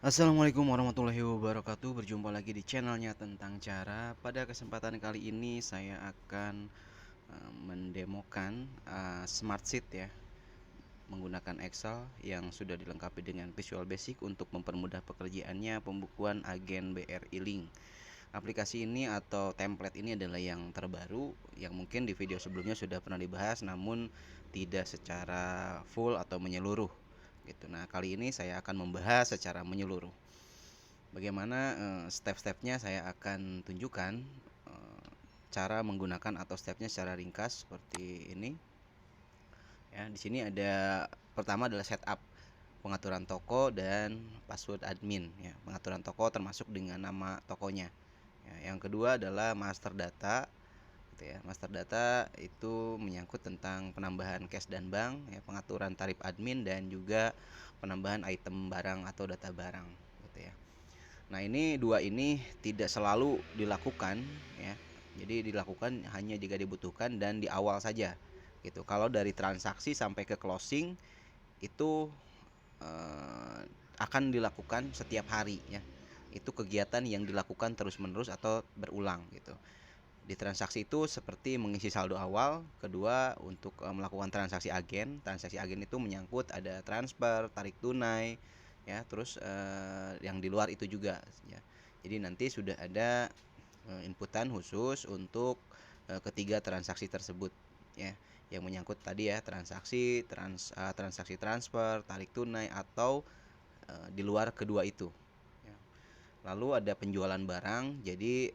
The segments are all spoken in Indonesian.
Assalamualaikum warahmatullahi wabarakatuh. Berjumpa lagi di channelnya tentang cara. Pada kesempatan kali ini saya akan mendemokan Smart Sheet ya, menggunakan Excel yang sudah dilengkapi dengan Visual Basic untuk mempermudah pekerjaannya pembukuan agen BRI Link. Aplikasi ini atau template ini adalah yang terbaru yang mungkin di video sebelumnya sudah pernah dibahas, namun tidak secara full atau menyeluruh gitu. Nah, kali ini saya akan membahas secara menyeluruh. Bagaimana step-stepnya saya akan tunjukkan, cara menggunakan atau stepnya secara ringkas seperti ini. Ya, di sini ada pertama adalah setup, pengaturan toko dan password admin ya. Pengaturan toko termasuk dengan nama tokonya. Ya, yang kedua adalah master data gitu ya. Master data itu menyangkut tentang penambahan cash dan bank ya, pengaturan tarif admin dan juga penambahan item barang atau data barang gitu ya. Nah, dua ini tidak selalu dilakukan ya. Jadi dilakukan hanya jika dibutuhkan dan di awal saja gitu. Kalau dari transaksi sampai ke closing itu eh, akan dilakukan setiap hari ya. Itu kegiatan yang dilakukan terus-menerus atau berulang gitu. Di transaksi itu seperti mengisi saldo awal, kedua untuk melakukan transaksi agen. Transaksi agen itu menyangkut ada transfer, tarik tunai, ya, terus yang di luar itu juga, ya. Jadi nanti sudah ada inputan khusus untuk ketiga transaksi tersebut, ya, yang menyangkut tadi ya transaksi transfer, tarik tunai atau di luar kedua itu. Lalu ada penjualan barang. Jadi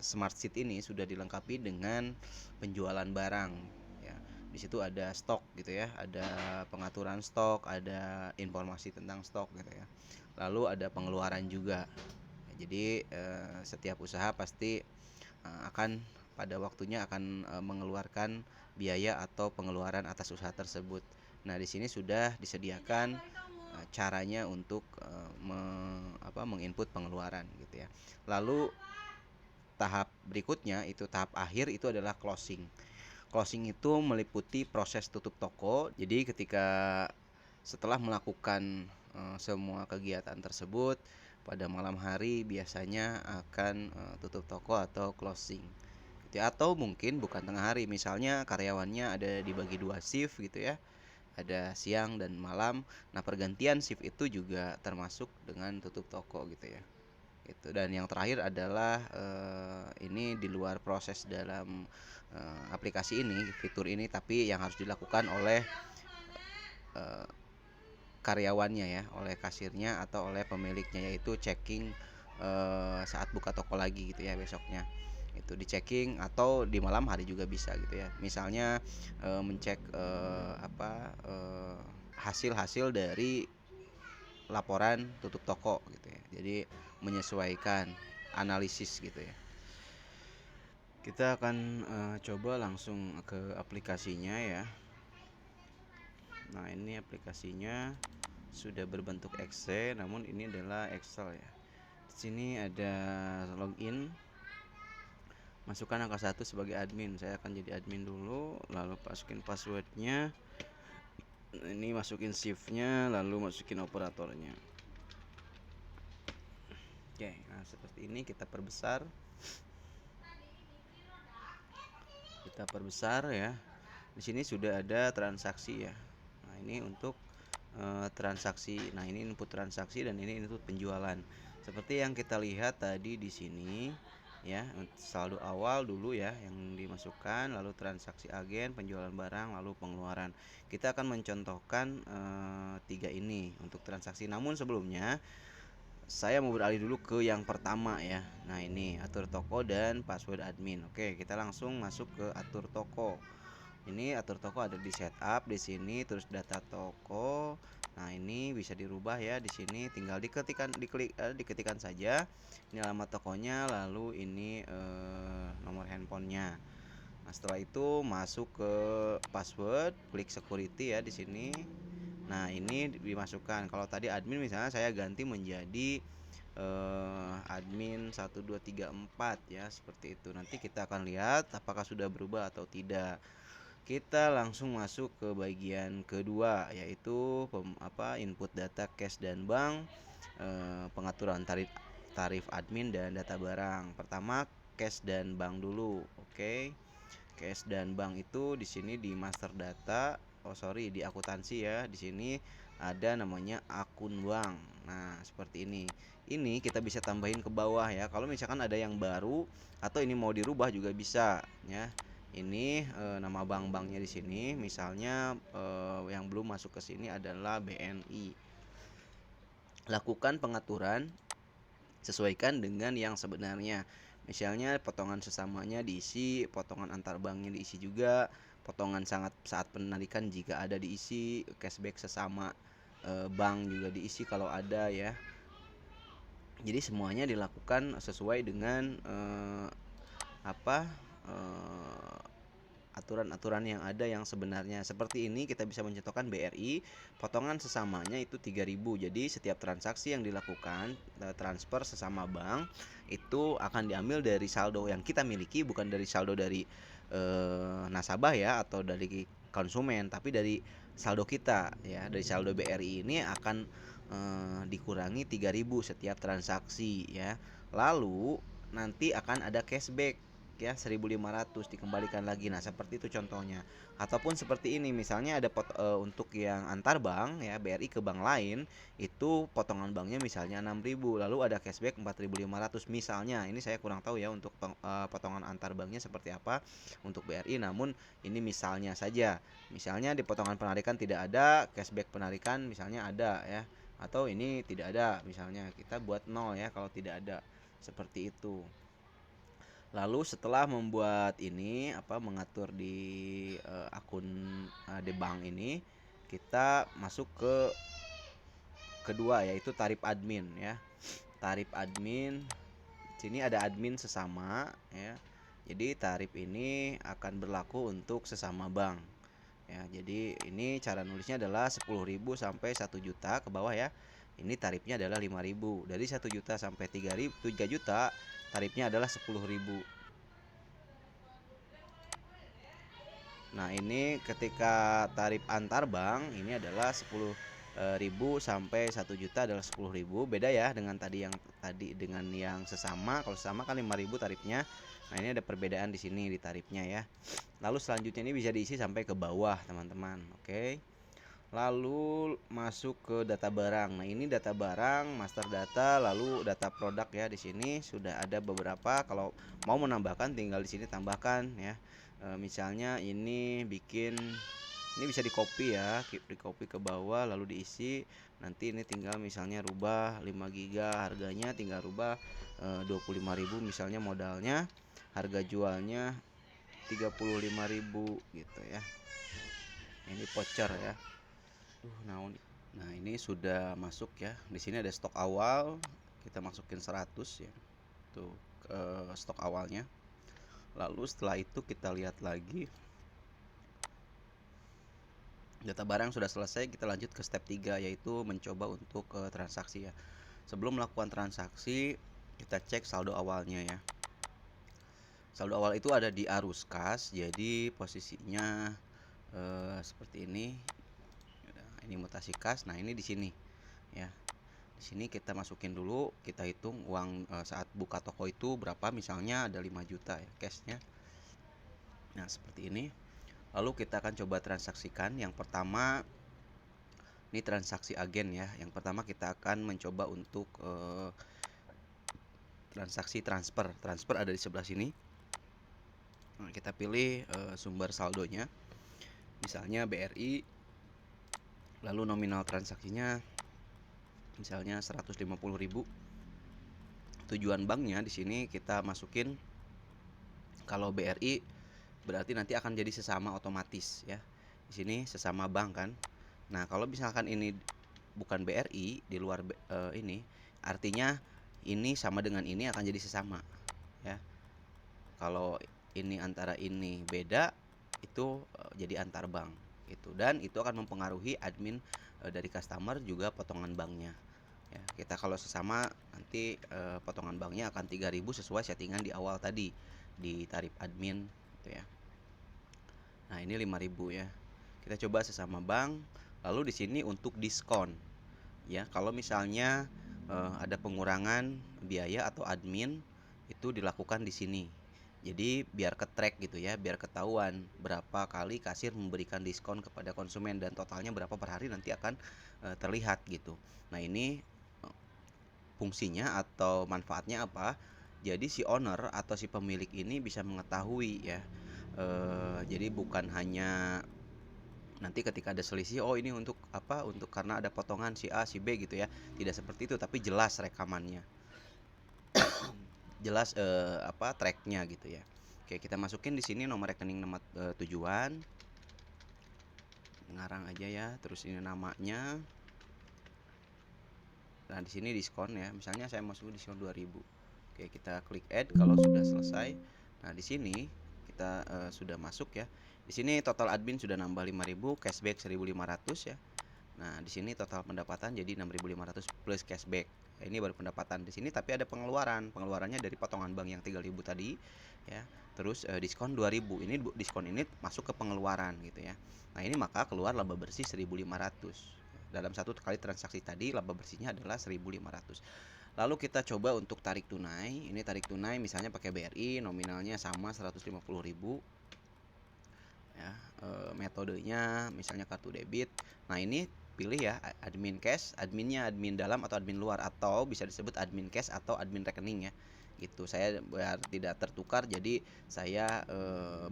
Smart Sheet ini sudah dilengkapi dengan penjualan barang ya. Di situ ada stok gitu ya, ada pengaturan stok, ada informasi tentang stok gitu ya. Lalu ada pengeluaran juga. Jadi setiap usaha pasti akan pada waktunya akan mengeluarkan biaya atau pengeluaran atas usaha tersebut. Nah, di sini sudah disediakan caranya untuk menginput pengeluaran gitu ya. Lalu tahap berikutnya itu tahap akhir itu adalah closing. Closing itu meliputi proses tutup toko. Jadi ketika setelah melakukan semua kegiatan tersebut pada malam hari biasanya akan tutup toko atau closing. Gitu ya. Atau mungkin bukan tengah hari, misalnya karyawannya ada dibagi dua shift gitu ya, ada siang dan malam. Nah, pergantian shift itu juga termasuk dengan tutup toko gitu ya. Gitu. Dan yang terakhir adalah ini di luar proses dalam aplikasi ini, fitur ini, tapi yang harus dilakukan oleh eh, karyawannya ya, oleh kasirnya atau oleh pemiliknya, yaitu checking saat buka toko lagi gitu ya besoknya. Itu di checking atau di malam hari juga bisa gitu ya. Misalnya mencek hasil-hasil dari laporan tutup toko gitu ya. Jadi menyesuaikan analisis gitu ya. Kita akan coba langsung ke aplikasinya ya. Nah, ini aplikasinya sudah berbentuk Excel, namun ini adalah Excel ya. Di sini ada login, masukkan angka 1 sebagai admin. Saya akan jadi admin dulu, lalu masukin passwordnya. Ini masukin shiftnya, lalu masukin operatornya. Oke, nah seperti ini kita perbesar. Kita perbesar ya. Di sini sudah ada transaksi ya. Nah, ini untuk transaksi. Nah, ini input transaksi dan ini input penjualan. Seperti yang kita lihat tadi di sini ya, saldo awal dulu ya yang dimasukkan, lalu transaksi agen, penjualan barang, lalu pengeluaran. Kita akan mencontohkan tiga ini untuk transaksi. Namun sebelumnya saya mau beralih dulu ke yang pertama ya. Nah, ini atur toko dan password admin. Oke, kita langsung masuk ke atur toko. Ini atur toko ada di setup di sini, terus data toko. Nah, ini bisa dirubah ya di sini, tinggal diketikkan saja. Ini alamat tokonya, lalu ini nomor handphonenya. Nah, setelah itu masuk ke password, klik security ya di sini. Nah, ini dimasukkan. Kalau tadi admin misalnya saya ganti menjadi admin 1234 ya, seperti itu. Nanti kita akan lihat apakah sudah berubah atau tidak. Kita langsung masuk ke bagian kedua, yaitu input data cash dan bank. pengaturan tarif admin dan data barang. Pertama, cash dan bank dulu. Oke. Cash dan bank itu di sini di master data, di akuntansi ya. Di sini ada namanya akun bank. Nah, seperti ini. Ini kita bisa tambahin ke bawah ya. Kalau misalkan ada yang baru atau ini mau dirubah juga bisa ya. Ini nama bank-banknya di sini. Misalnya yang belum masuk ke sini adalah BNI. Lakukan pengaturan sesuaikan dengan yang sebenarnya. Misalnya potongan sesamanya diisi, potongan antar banknya diisi juga, potongan saat penarikan jika ada diisi, cashback sesama bank juga diisi kalau ada ya. Jadi semuanya dilakukan sesuai dengan apa aturan-aturan yang ada yang sebenarnya. Seperti ini kita bisa mencontohkan BRI, potongan sesamanya itu 3.000. Jadi setiap transaksi yang dilakukan transfer sesama bank itu akan diambil dari saldo yang kita miliki, bukan dari saldo dari nasabah ya atau dari konsumen, tapi dari saldo kita ya. Dari saldo BRI ini akan dikurangi 3.000 setiap transaksi ya. Lalu nanti akan ada cashback ya 1.500 dikembalikan lagi. Nah, seperti itu contohnya. Ataupun seperti ini, misalnya ada untuk yang antar bank ya, BRI ke bank lain, itu potongan banknya misalnya 6.000, lalu ada cashback 4.500 misalnya. Ini saya kurang tahu ya untuk potongan antar banknya seperti apa untuk BRI, namun ini misalnya saja. Misalnya di potongan penarikan tidak ada, cashback penarikan misalnya ada ya. Atau ini tidak ada, misalnya kita buat 0 ya kalau tidak ada. Seperti itu. Lalu setelah membuat ini mengatur di akun di bank ini, kita masuk ke kedua yaitu tarif admin ya. Tarif admin sini ada admin sesama ya. Jadi tarif ini akan berlaku untuk sesama bank. Ya, jadi ini cara nulisnya adalah 10.000 sampai 1 juta ke bawah ya. Ini tarifnya adalah 5.000. Dari 1 juta sampai 3 juta tarifnya adalah 10.000. Nah, ini ketika tarif antar bank ini adalah 10.000 sampai 1 juta adalah 10.000. Beda ya dengan dengan yang sesama. Kalau sesama kan 5.000 tarifnya. Nah, ini ada perbedaan di sini di tarifnya ya. Lalu selanjutnya ini bisa diisi sampai ke bawah, teman-teman. Oke. Lalu masuk ke data barang. Nah, ini data barang, master data, lalu data produk ya. Di sini sudah ada beberapa. Kalau mau menambahkan tinggal di sini tambahkan ya. Misalnya ini ini bisa di copy ya, di copy ke bawah lalu diisi. Nanti ini tinggal misalnya rubah 5 giga harganya, tinggal rubah 25.000 misalnya modalnya, harga jualnya 35.000 gitu ya. Ini voucher ya. Nah, ini sudah masuk ya. Di sini ada stok awal, kita masukin 100 ya. Tuh stok awalnya. Lalu setelah itu kita lihat lagi data barang sudah selesai, kita lanjut ke step 3 yaitu mencoba untuk transaksi ya. Sebelum melakukan transaksi, kita cek saldo awalnya ya. Saldo awal itu ada di arus kas, jadi posisinya seperti ini. Ini mutasi kas. Nah, ini di sini ya. Di sini kita masukin dulu, kita hitung uang saat buka toko itu berapa, misalnya ada 5 juta ya cashnya. Nah, seperti ini. Lalu kita akan coba transaksikan. Yang pertama ini transaksi agen ya. Yang pertama kita akan mencoba untuk transaksi transfer. Transfer ada di sebelah sini. Nah, kita pilih sumber saldonya. Misalnya BRI. Lalu nominal transaksinya misalnya 150.000. Tujuan banknya di sini kita masukin, kalau BRI berarti nanti akan jadi sesama otomatis ya. Di sini sesama bank kan. Nah, kalau misalkan ini bukan BRI, di luar ini, artinya ini sama dengan ini akan jadi sesama ya. Kalau ini antara ini beda, itu jadi antar bank gitu, dan itu akan mempengaruhi admin dari customer juga potongan banknya ya. Kita kalau sesama nanti potongan banknya akan 3.000 sesuai settingan di awal tadi di tarif admin gitu ya. Nah, ini 5.000 ya. Kita coba sesama bank. Lalu di sini untuk diskon ya, kalau misalnya ada pengurangan biaya atau admin itu dilakukan di sini. Jadi biar ke-track gitu ya, biar ketahuan berapa kali kasir memberikan diskon kepada konsumen dan totalnya berapa per hari nanti akan terlihat gitu. Nah, ini fungsinya atau manfaatnya apa? Jadi si owner atau si pemilik ini bisa mengetahui ya. Jadi bukan hanya nanti ketika ada selisih, oh ini untuk apa? Untuk karena ada potongan si A, si B gitu ya. Tidak seperti itu, tapi jelas rekamannya. Jelas apa tracknya gitu ya. Oke, kita masukin di sini nomor rekening, nama tujuan. Ngarang aja ya. Terus ini namanya. Nah, di sini diskon ya. Misalnya saya masuk diskon 2000. Oke, kita klik add kalau sudah selesai. Nah, di sini kita sudah masuk ya. Di sini total admin sudah nambah 5000, cashback 1500 ya. Nah, di sini total pendapatan jadi 6500 plus cashback. Ini baru pendapatan di sini, tapi ada pengeluaran. Pengeluarannya dari potongan bank yang 3000 tadi ya. Terus diskon 2000. Ini diskon ini masuk ke pengeluaran gitu ya. Nah, ini maka keluar laba bersih 1500. Dalam satu kali transaksi tadi laba bersihnya adalah 1500. Lalu kita coba untuk tarik tunai. Ini tarik tunai misalnya pakai BRI, nominalnya sama 150.000 ya. Metodenya misalnya kartu debit. Nah, ini pilih ya admin cash, adminnya admin dalam atau admin luar, atau bisa disebut admin cash atau admin rekening ya. Gitu. Saya biar tidak tertukar, jadi saya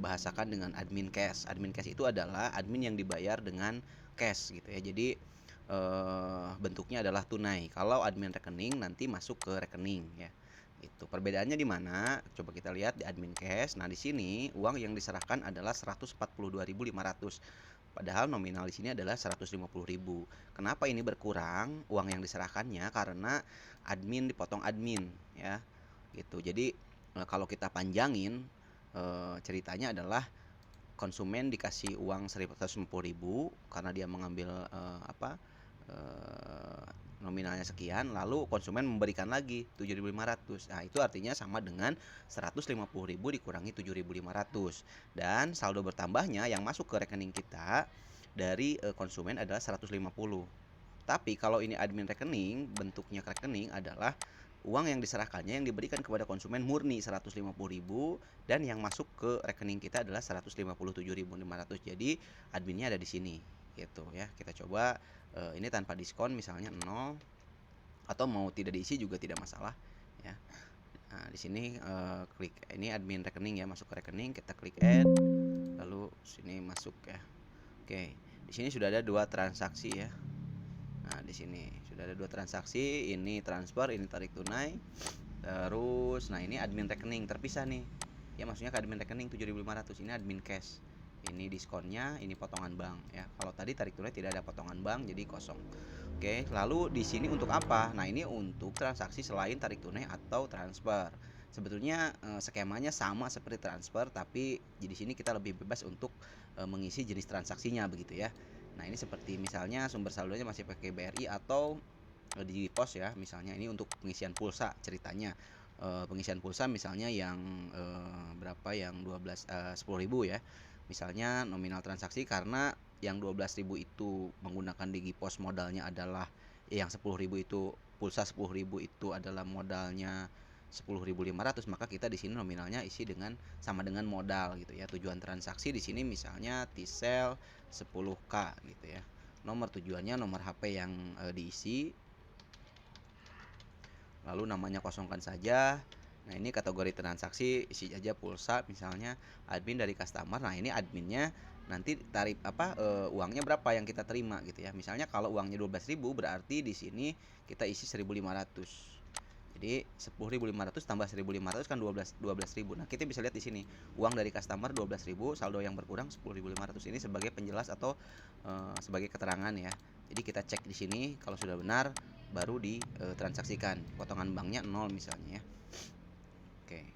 bahasakan dengan admin cash. Admin cash itu adalah admin yang dibayar dengan cash gitu ya. Jadi bentuknya adalah tunai. Kalau admin rekening nanti masuk ke rekening ya. Itu perbedaannya di mana? Coba kita lihat di admin cash. Nah, di sini uang yang diserahkan adalah 142.500. Padahal nominal di sini adalah 150.000. Kenapa ini berkurang uang yang diserahkannya? Karena admin dipotong admin ya. Gitu. Jadi kalau kita panjangin ceritanya adalah konsumen dikasih uang 150.000 karena dia mengambil nominalnya sekian, lalu konsumen memberikan lagi 7.500. Nah, itu artinya sama dengan 150.000 dikurangi 7.500. Dan saldo bertambahnya yang masuk ke rekening kita dari konsumen adalah 150. Tapi kalau ini admin rekening, bentuknya rekening adalah uang yang diserahkannya yang diberikan kepada konsumen murni 150.000 dan yang masuk ke rekening kita adalah 157.500. Jadi adminnya ada di sini gitu ya. Kita coba ini tanpa diskon misalnya 0, atau mau tidak diisi juga tidak masalah ya. Nah, di sini klik ini admin rekening ya, masuk ke rekening, kita klik add, lalu sini masuk ya. Oke, di sini sudah ada 2 transaksi ya. Nah, di sini sudah ada 2 transaksi, ini transfer, ini tarik tunai. Terus nah ini admin rekening terpisah nih. Ya, maksudnya ke admin rekening 7.500, ini admin cash. Ini diskonnya, ini potongan bank ya. Kalau tadi tarik tunai tidak ada potongan bank, jadi kosong. Oke, lalu di sini untuk apa? Nah, ini untuk transaksi selain tarik tunai atau transfer. Sebetulnya skemanya sama seperti transfer, tapi di sini kita lebih bebas untuk mengisi jenis transaksinya begitu ya. Nah, ini seperti misalnya sumber saldonya masih pakai BRI atau di pos ya. Misalnya ini untuk pengisian pulsa ceritanya. Pengisian pulsa misalnya yang berapa, yang 10.000 ya. Misalnya nominal transaksi karena yang 12.000 itu menggunakan Digipos, modalnya adalah yang 10.000 itu, pulsa 10.000 itu adalah modalnya 10.500, maka kita di sini nominalnya isi dengan sama dengan modal gitu ya. Tujuan transaksi di sini misalnya T-Cell 10K gitu ya. Nomor tujuannya nomor HP yang diisi. Lalu namanya kosongkan saja. Nah, ini kategori transaksi, isi aja pulsa misalnya, admin dari customer. Nah, ini adminnya nanti tarif uangnya berapa yang kita terima gitu ya. Misalnya kalau uangnya 12.000 berarti di sini kita isi 1.500. Jadi 10.500 tambah 1.500 kan 12.000. Nah, kita bisa lihat di sini uang dari customer 12.000, saldo yang berkurang 10.500. Ini sebagai penjelas atau sebagai keterangan ya. Jadi kita cek di sini, kalau sudah benar baru ditransaksikan. Potongan banknya 0 misalnya ya. Oke,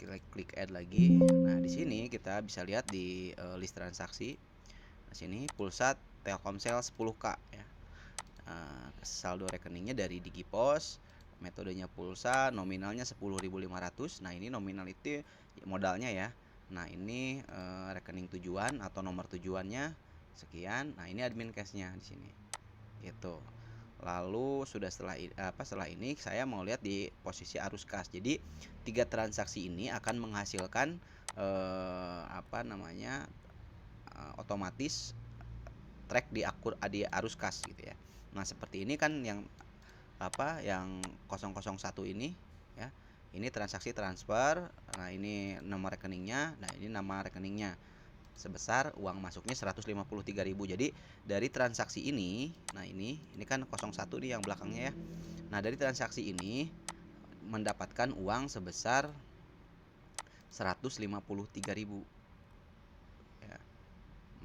kita klik add lagi. Nah, di sini kita bisa lihat di list transaksi. Di sini pulsa Telkomsel 10K ya. Saldo rekeningnya dari Digipos, metodenya pulsa, nominalnya 10.500. Nah, ini nominal itu modalnya ya. Nah, ini rekening tujuan atau nomor tujuannya sekian. Nah, ini admin cashnya di sini. Gitu. Lalu setelah ini saya mau lihat di posisi arus kas. Jadi 3 transaksi ini akan menghasilkan otomatis track di arus kas gitu ya. Nah, seperti ini kan yang 001 ini ya. Ini transaksi transfer. Nah, ini nomor rekeningnya. Nah, ini nama rekeningnya. Sebesar uang masuknya 153.000. Jadi dari transaksi ini, nah ini kan 01 nih yang belakangnya ya. Nah, dari transaksi ini mendapatkan uang sebesar 153.000 ya.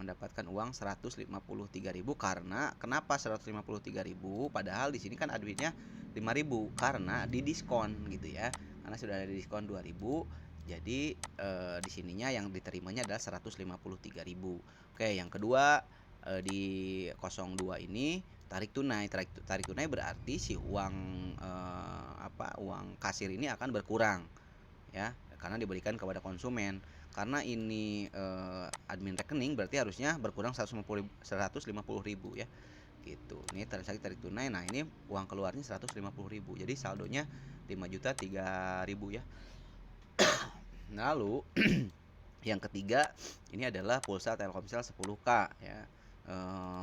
Mendapatkan uang 153.000 karena kenapa 153.000? Padahal di sini kan adminnya 5.000 karena didiskon gitu ya. Karena sudah ada diskon 2.000. Jadi di sininya yang diterimanya adalah 153.000. Oke, yang kedua di 02 ini tarik tunai. Tarik tunai berarti si uang kasir ini akan berkurang ya, karena diberikan kepada konsumen. Karena ini admin rekening berarti harusnya berkurang 150.000 ya. Gitu. Ini transaksi tarik tunai. Nah, ini uang keluarnya 150.000. Jadi saldonya 5.003.000 ya. Lalu yang ketiga ini adalah pulsa Telkomsel 10K ya.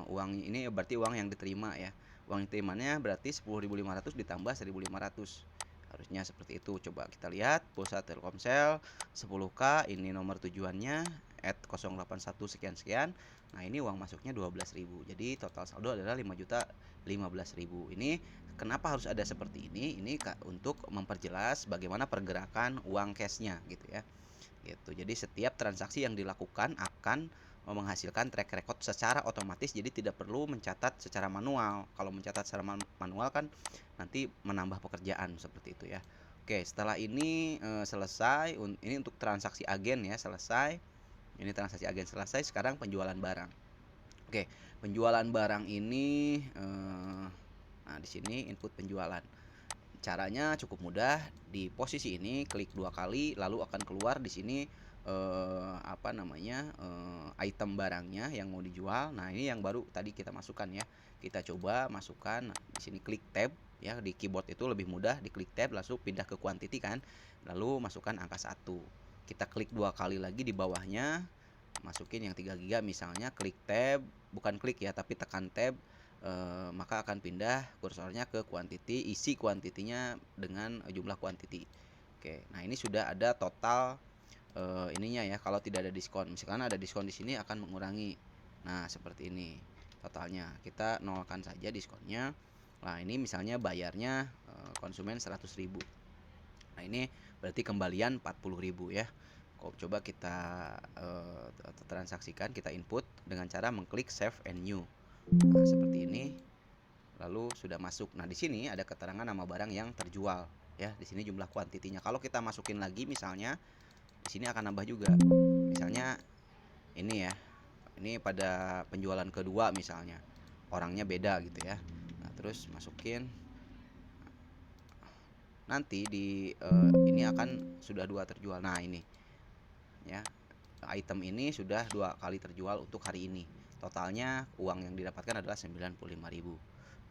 Uang ini berarti uang yang diterima ya. Uang yang diterimanya berarti 10.500 ditambah 1.500. Harusnya seperti itu. Coba kita lihat pulsa Telkomsel 10K, ini nomor tujuannya @081 sekian-sekian. Nah, ini uang masuknya 12.000. Jadi total saldo adalah 5.015.000. Ini kenapa harus ada seperti ini? Ini untuk memperjelas bagaimana pergerakan uang cashnya gitu ya. Gitu. Jadi setiap transaksi yang dilakukan akan menghasilkan track record secara otomatis, jadi tidak perlu mencatat secara manual. Kalau mencatat secara manual kan nanti menambah pekerjaan seperti itu ya. Oke, setelah ini selesai. Ini untuk transaksi agen ya, selesai. Ini transaksi agen selesai. Sekarang penjualan barang. Oke, penjualan barang ini nah di sini input penjualan. Caranya cukup mudah. Di posisi ini klik 2 kali lalu akan keluar di sini item barangnya yang mau dijual. Nah, ini yang baru tadi kita masukkan ya. Kita coba masukkan. Nah, di sini klik tab ya, di keyboard itu lebih mudah, diklik tab langsung pindah ke quantity kan. Lalu masukkan angka 1. Kita klik 2 kali lagi di bawahnya, masukin yang 3 GB misalnya, klik tab, bukan klik ya tapi tekan tab. Maka akan pindah kursornya ke quantity, isi kuantitinya dengan jumlah quantity. Oke, nah ini sudah ada total ininya ya. Kalau tidak ada diskon, misalkan ada diskon di sini akan mengurangi. Nah, seperti ini totalnya. Kita nolkan saja diskonnya. Nah, ini misalnya bayarnya konsumen 100.000. Nah, ini berarti kembalian 40.000 ya. Coba kita transaksikan, kita input dengan cara mengklik save and new. Nah, seperti ini. Lalu sudah masuk. Nah, di sini ada keterangan nama barang yang terjual ya. Di sini jumlah kuantitinya. Kalau kita masukin lagi misalnya, di sini akan nambah juga. Misalnya ini ya. Ini pada penjualan kedua misalnya. Orangnya beda gitu ya. Nah, terus masukin. Nanti ini akan sudah 2 terjual. Nah, ini ya. Item ini sudah 2 kali terjual untuk hari ini. Totalnya uang yang didapatkan adalah 95.000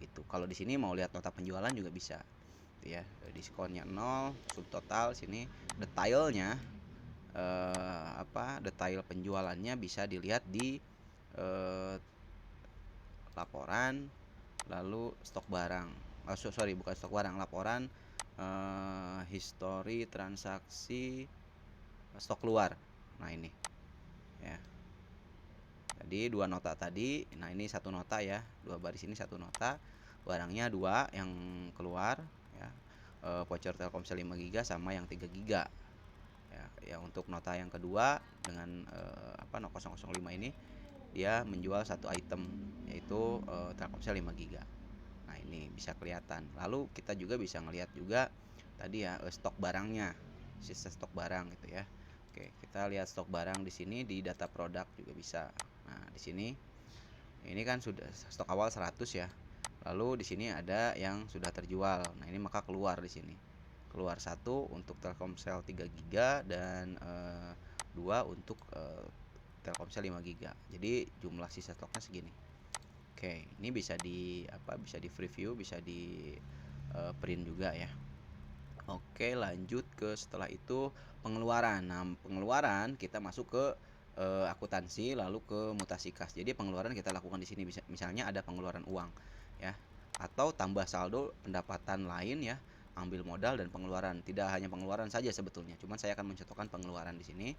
gitu. Kalau di sini mau lihat nota penjualan juga bisa. Gitu ya. Diskonnya 0, subtotal sini detailnya detail penjualannya bisa dilihat di laporan, lalu stok barang. Bukan stok barang, laporan history transaksi stok keluar. Nah, ini ya. Jadi 2 nota tadi. Nah, ini 1 nota ya. 2 baris ini 1 nota. Barangnya 2 yang keluar ya. Voucher Telkomsel 5 GB sama yang 3 GB. Ya, untuk nota yang kedua dengan 005 ini dia menjual 1 item yaitu Telkomsel 5 GB. Nah, ini bisa kelihatan. Lalu kita juga bisa ngelihat juga tadi ya stok barangnya, sisa stok barang gitu ya. Oke, kita lihat stok barang di sini di data produk juga bisa. Nah, di sini ini kan sudah stok awal 100 ya. Lalu di sini ada yang sudah terjual. Nah, ini maka keluar di sini. Keluar 1 untuk Telkomsel 3 GB dan 2 untuk Telkomsel 5 GB. Jadi jumlah sisa stoknya segini. Oke, ini bisa bisa di preview, bisa di print juga ya. Oke, lanjut ke setelah itu pengeluaran. Nah, pengeluaran kita masuk ke akuntansi lalu ke mutasi kas. Jadi pengeluaran kita lakukan di sini misalnya ada pengeluaran uang ya, atau tambah saldo pendapatan lain ya, ambil modal dan pengeluaran. Tidak hanya pengeluaran saja sebetulnya, cuman saya akan mencontohkan pengeluaran di sini.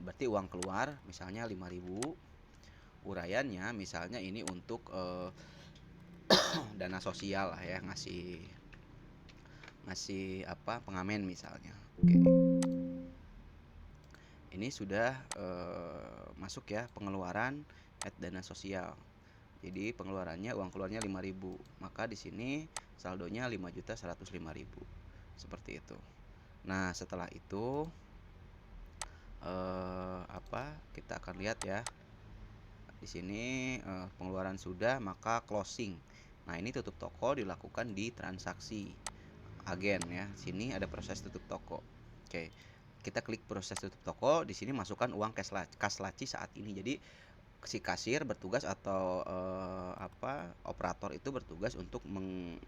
Berarti uang keluar misalnya 5.000, uraiannya misalnya ini untuk dana sosial lah ya, ngasih ngasih pengamen misalnya. Oke. Ini sudah masuk ya pengeluaran dana sosial. Jadi pengeluarannya uang keluarnya 5.000, maka di sini saldonya 5.105.000. Seperti itu. Nah, setelah itu kita akan lihat ya. Di sini pengeluaran sudah, maka closing. Nah, ini tutup toko dilakukan di transaksi agen ya. Sini ada proses tutup toko. Oke. Kita klik proses tutup toko, di sini masukkan uang kas laci saat ini. Jadi si kasir bertugas atau operator itu bertugas untuk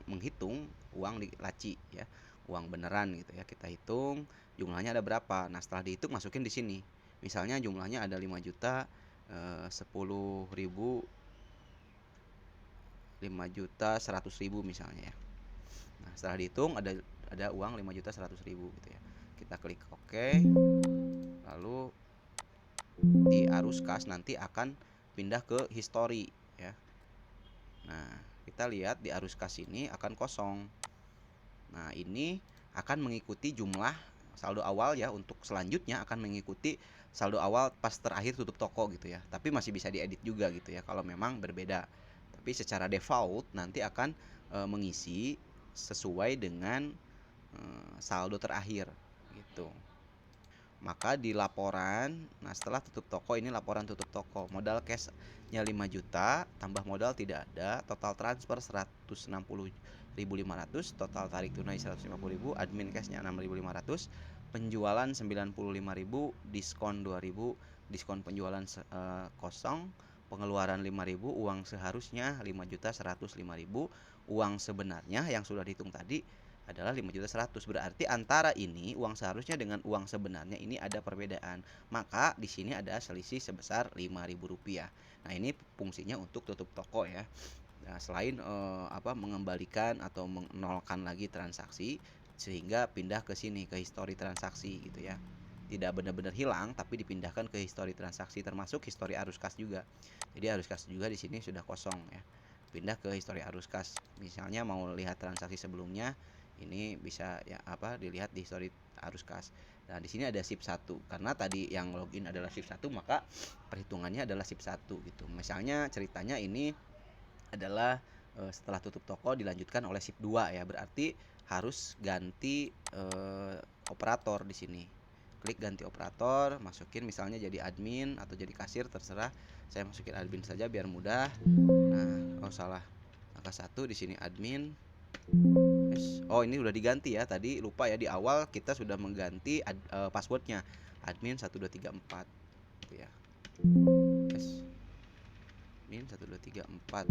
menghitung uang di laci ya. Uang beneran gitu ya. Kita hitung jumlahnya ada berapa. Nah, setelah dihitung masukin di sini. Misalnya jumlahnya ada 5 juta 10.000, 5.100.000 misalnya ya. Nah, setelah dihitung ada uang 5.100.000 gitu ya. Kita klik OK. Lalu di arus kas nanti akan pindah ke history ya. Nah, kita lihat di arus kas ini akan kosong. Nah, ini akan mengikuti jumlah saldo awal ya. Untuk selanjutnya akan mengikuti saldo awal pas terakhir tutup toko gitu ya. Tapi masih bisa diedit juga gitu ya kalau memang berbeda. Tapi secara default nanti akan mengisi sesuai dengan saldo terakhir gitu. Maka di laporan, nah setelah tutup toko ini laporan tutup toko. Modal cashnya 5 juta, tambah modal tidak ada, total transfer 160.500, total tarik tunai 150.000, admin cashnya 6.500, penjualan 95.000, diskon 2.000, diskon penjualan kosong, pengeluaran 5.000, uang seharusnya 5.105.000, uang sebenarnya yang sudah dihitung tadi adalah 5.100.000. Berarti antara ini uang seharusnya dengan uang sebenarnya ini ada perbedaan. Maka di sini ada selisih sebesar Rp5.000. Nah, ini fungsinya untuk tutup toko ya. Nah, selain mengembalikan atau menolkan lagi transaksi sehingga pindah ke sini ke histori transaksi gitu ya. Tidak benar-benar hilang tapi dipindahkan ke histori transaksi, termasuk histori arus kas juga. Jadi arus kas juga di sini sudah kosong ya. Pindah ke histori arus kas. Misalnya mau lihat transaksi sebelumnya, ini bisa ya dilihat di histori arus kas. Nah, di sini ada SIP 1 karena tadi yang login adalah SIP 1, maka perhitungannya adalah SIP 1 gitu. Misalnya ceritanya ini adalah setelah tutup toko dilanjutkan oleh SIP 2 ya, berarti harus ganti operator di sini. Klik ganti operator, masukin misalnya jadi admin atau jadi kasir terserah. Saya masukin admin saja biar mudah. Nah, salah. Angka 1 di sini admin. Oh, ini udah diganti ya. Tadi lupa ya, di awal kita sudah mengganti passwordnya admin 1234 gitu ya. Admin 1234.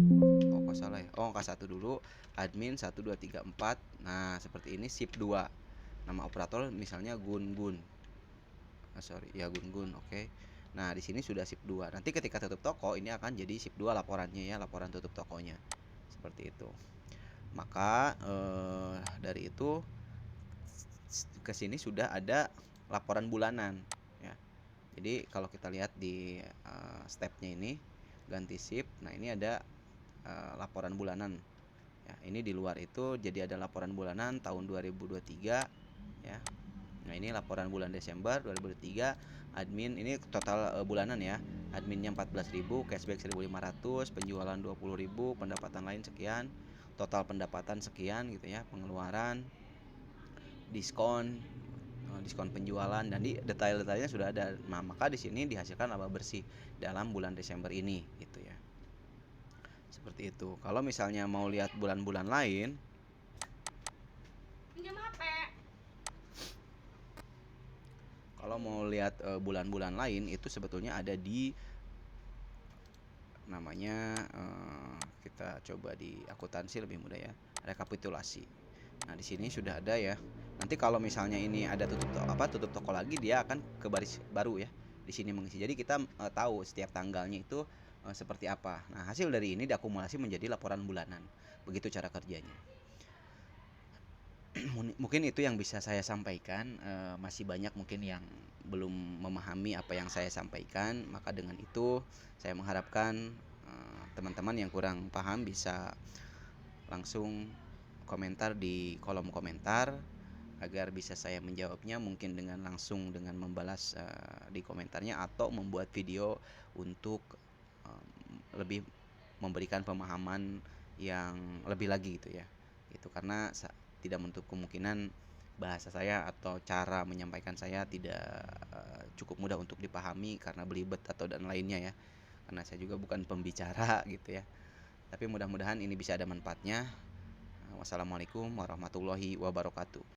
Oh, kok salah ya. Oh, angka 1 dulu, admin 1234. Nah, seperti ini SIP 2. Nama operator misalnya Gun-Gun. Gun-Gun. Oke. Nah, di sini sudah SIP 2. Nanti ketika tutup toko ini akan jadi SIP 2 laporannya ya, laporan tutup tokonya. Seperti itu. Maka dari itu ke sini sudah ada laporan bulanan ya. Jadi kalau kita lihat di stepnya ini ganti SIP. Nah, ini ada laporan bulanan ya. Ini di luar itu jadi ada laporan bulanan tahun 2023 ya. Nah, ini laporan bulan Desember 2023. Admin ini total bulanan ya. Adminnya 14.000, cashback 1.500, penjualan 20.000, pendapatan lain sekian, total pendapatan sekian gitu ya, pengeluaran, diskon, diskon penjualan, dan di detail-detailnya sudah ada. Nah, maka di sini dihasilkan laba bersih dalam bulan Desember ini gitu ya. Seperti itu. Kalau misalnya mau lihat bulan-bulan lain, kalau mau lihat bulan-bulan lain itu sebetulnya ada di kita coba di akuntansi lebih mudah ya, rekapitulasi. Nah, di sini sudah ada ya. Nanti kalau misalnya ini ada tutup toko lagi, dia akan ke baris baru ya. Di sini mengisi. Jadi kita tahu setiap tanggalnya itu seperti apa. Nah, hasil dari ini diakumulasi menjadi laporan bulanan. Begitu cara kerjanya. Mungkin itu yang bisa saya sampaikan. Masih banyak mungkin yang belum memahami apa yang saya sampaikan. Maka dengan itu saya mengharapkan teman-teman yang kurang paham bisa langsung komentar di kolom komentar agar bisa saya menjawabnya, mungkin dengan langsung dengan membalas di komentarnya, atau membuat video untuk lebih memberikan pemahaman yang lebih lagi gitu ya. Itu karena tidak menutup kemungkinan bahasa saya atau cara menyampaikan saya tidak cukup mudah untuk dipahami karena belibet atau dan lainnya ya. Karena saya juga bukan pembicara gitu ya. Tapi mudah-mudahan ini bisa ada manfaatnya. Wassalamualaikum warahmatullahi wabarakatuh.